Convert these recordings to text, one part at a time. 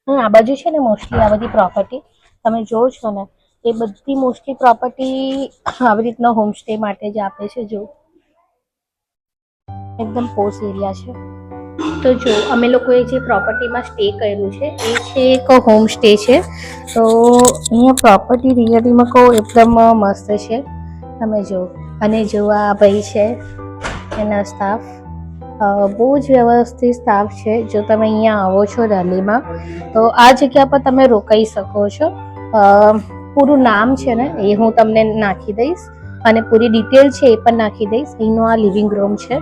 આ બાજુ છે ને મોસ્ટલી આ બધી પ્રોપર્ટી તમે જોવો છો ને એ બધી મોસ્ટલી પ્રોપર્ટી આવી રીતના હોમસ્ટે માટે જ આપે છે. જો એકદમ પોશ એરિયા છે. તો જો અમે લોકોએ જે પ્રોપર્ટીમાં સ્ટે કર્યું છે એ છે એક હોમ સ્ટે છે. તો અહીંયા પ્રોપર્ટી રિયલીમાં કહું એકદમ મસ્ત છે. તમે જો અને જો આ ભાઈ છે એના સ્ટાફ બહુ જ વ્યવસ્થિત સ્ટાફ છે. જો તમે અહીંયા આવો છો દિલ્હીમાં તો આ જગ્યા પર તમે રોકાઈ શકો છો. પૂરું નામ છે ને એ હું તમને નાખી દઈશ અને પૂરી ડિટેલ છે એ પણ નાખી દઈશ. અહીંનો આ લિવિંગ રૂમ છે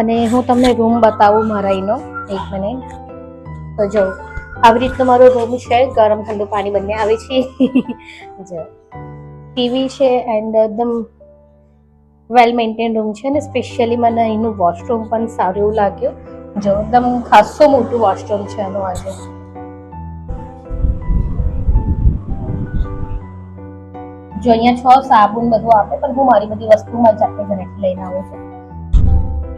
અને હું તમને રૂમ બતાવું મારા અહીંનો. એક મિનિટ. તો જો આવી રીતનો મારો રૂમ છે. ગરમ ઠંડુ પાણી બંને આવે છે. જો ટીવી છે એન્ડ એકદમ વેલ મેન્ટેન રૂમ છે ને સ્પેશિયલી મને અહીંનું વોશરૂમ પણ સારું એવું લાગ્યું. જો એકદમ ખાસો મોટું વોશરૂમ છે એનું. આજે જો અહીંયા 6 સાબુન બધું આપે પણ હું મારી બધી વસ્તુમાં જાતે ઘરેથી લઈને આવું છું.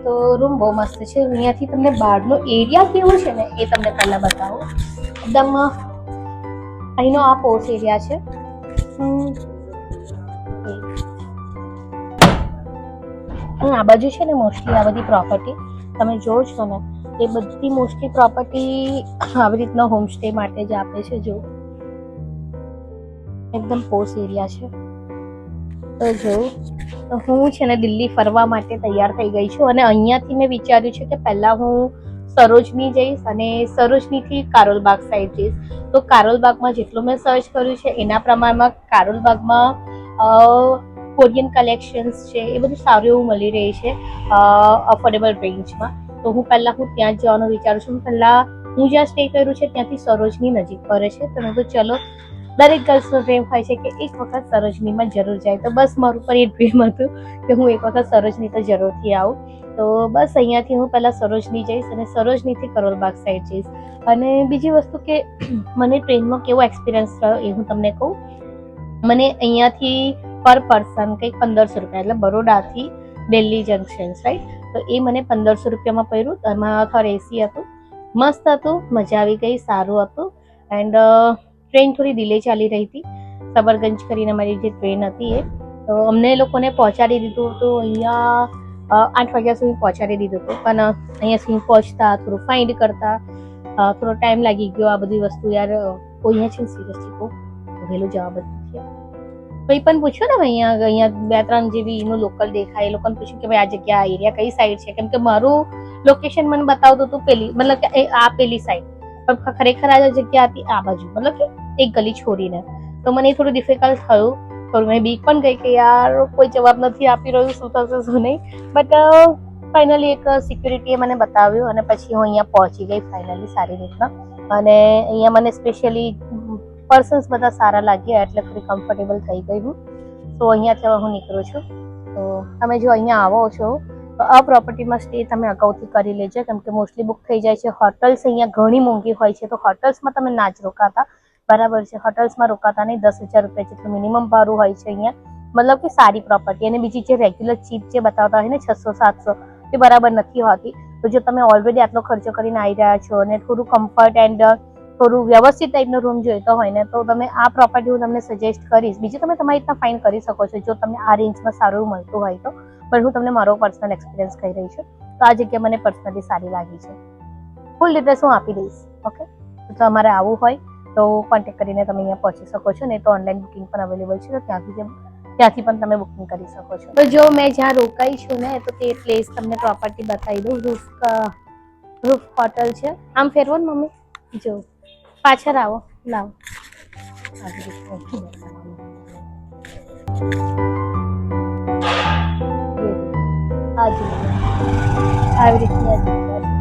તો રૂમ બહુ મસ્ત છે. અહીંયાથી તમને બહારનો એરિયા કેવો છે ને એ તમને પહેલા બતાવું. એકદમ અહીંનો આ પોર્ચ એરિયા છે. આ બાજુ છે ને મોસ્ટલી આ બધી પ્રોપર્ટી તમે જોવો છો ને એ બધી મોસ્ટલી પ્રોપર્ટી આવી રીતના હોમસ્ટે માટે જ આપે છે. જો એકદમ પોશ એરિયા છે. તો જો હું છે ને દિલ્હી ફરવા માટે તૈયાર થઈ ગઈ છું અને અહીંયાથી મેં વિચાર્યું છે કે પહેલા હું સરોજની જઈશ અને સરોજનીથી કારોલબાગ સાઈડ જઈશ. તો કારોલબાગમાં જેટલું મેં સર્ચ કર્યું છે એના પ્રમાણમાં કારોલબાગમાં કોરિયન કલેક્શન્સ છે એ બધું સારું એવું મળી રહે છે અફોર્ડેબલ રેન્જમાં. તો હું ત્યાં જ જવાનું વિચારું છું. હું જ્યાં સ્ટે કર્યું છે ત્યાંથી સરોજની નજીક પડે છે. તો મેં તો ચલો દરેક ગર્લ્સનો ડ્રીમ હોય છે કે એક વખત સરોજનીમાં જરૂર જાય. તો બસ મારું પર એ ડ્રીમ હતું કે હું એક વખત સરોજની તો જરૂરથી આવું. તો બસ અહીંયાથી હું પહેલાં સરોજની જઈશ અને સરોજનીથી કરોલબાગ સાઈડ જઈશ. અને બીજી વસ્તુ કે મને ટ્રેનમાં કેવો એક્સપિરિયન્સ રહ્યો એ હું તમને કહું. મને અહીંયાથી પર પર્સન કંઈક 1500 રૂપિયા એટલે બરોડાથી દિલ્હી જંકશન રાઈટ. તો એ મને 1500 રૂપિયામાં પડ્યું. એમાં થર એસી હતું, મસ્ત હતું, મજા આવી ગઈ, સારું હતું. એન્ડ ટ્રેન થોડી ડિલે ચાલી રહી હતી. સબરગંજ કરીને મારી જે ટ્રેન હતી એ તો અમને લોકોને પહોંચાડી દીધું હતું અહીંયા 8 વાગ્યા સુધી પહોંચાડી દીધું હતું. પણ અહીંયા સુધી પહોંચતા થોડું ફાઇન્ડ કરતા થોડો ટાઈમ લાગી ગયો. આ બધી વસ્તુ યાર અહીંયા છે સિરિયસલી બહુ વહેલું જવાબ જ નથી. કંઈ પણ પૂછ્યું ને અહીંયા 2-3 જેવી એનું લોકલ દેખાય એ લોકોને પૂછ્યું કે ભાઈ આ જગ્યા એરિયા કઈ સાઈડ છે. કેમ કે મારું લોકેશન મને બતાવતું હતું પેલી મતલબ કે આ પેલી સાઈડ પણ ખરેખર આ જગ્યા હતી આ બાજુ મતલબ કે એક ગલી છોડીને. તો મને થોડું ડિફિકલ્ટ થયું. થોડું મેં બીક પણ ગઈ કે યાર કોઈ જવાબ નથી આપી રહ્યું, શું થશે શું નહીં. બટ ફાઇનલી એક સિક્યુરિટીએ મને બતાવ્યું અને પછી હું અહીંયા પહોંચી ગઈ ફાઇનલી સારી રીતના. અને અહીંયા મને સ્પેશિયલી પર્સન્સ બધા સારા લાગ્યા એટલે થોડી કમ્ફર્ટેબલ થઈ ગઈ હું. તો અહીંયાથી હું નીકળું છું. તો તમે જો અહીંયા આવો છો તો આ પ્રોપર્ટીમાં સ્ટે તમે અગાઉથી કરી લેજો કેમ કે મોસ્ટલી બુક થઈ જાય છે. હોટલ્સ અહીંયા ઘણી મોંઘી હોય છે તો હોટલ્સમાં તમે ના જ રોકાતા. બરાબર છે. હોટલ્સમાં રોકાતા નહીં. 10,000 રૂપિયા જેટલું મિનિમમ ભાડું હોય છે અહીંયા. મતલબ કે સારી પ્રોપર્ટી. અને બીજી જે રેગ્યુલર ચીપ જે બતાવતા હોય ને 600-700 એ બરાબર નથી હોતી. તો જો તમે ઓલરેડી આટલો ખર્ચો કરીને આવી રહ્યા છો અને થોડું કમ્ફર્ટ એન્ડ થોડું વ્યવસ્થિત ટાઈપનો રૂમ જોઈતો હોય ને તો તમે આ પ્રોપર્ટી હું તમને સજેસ્ટ કરીશ. બીજું તમે તમારી રીતના ફાઇન કરી શકો છો જો તમને આ રેન્જમાં સારું મળતું હોય તો. પણ હું તમને મારો પર્સનલ એક્સપિરિયન્સ કહી રહી છું. તો આ જગ્યા મને પર્સનલી સારી લાગી છે. ફૂલ ડિટેલ્સ હું આપી દઈશ. ઓકે. તો તમારે આવવું હોય તો કોન્ટેક્ટ કરીને તમે અહીંયા પહોંચી શકો છો. નહીં તો ઓનલાઈન બુકિંગ પણ અવેલેબલ છે. તો ત્યાંથી પણ તમે બુકિંગ કરી શકો છો. તો જો મેં જ્યાં રોકાઈ છું ને તો તે પ્લેસ તમને પ્રોપર્ટી બતાવી દઉં. રૂફ હોટલ છે. આમ ફેરવો ને મમ્મી. જો પાછળ આવો. લાવો આવી રીતની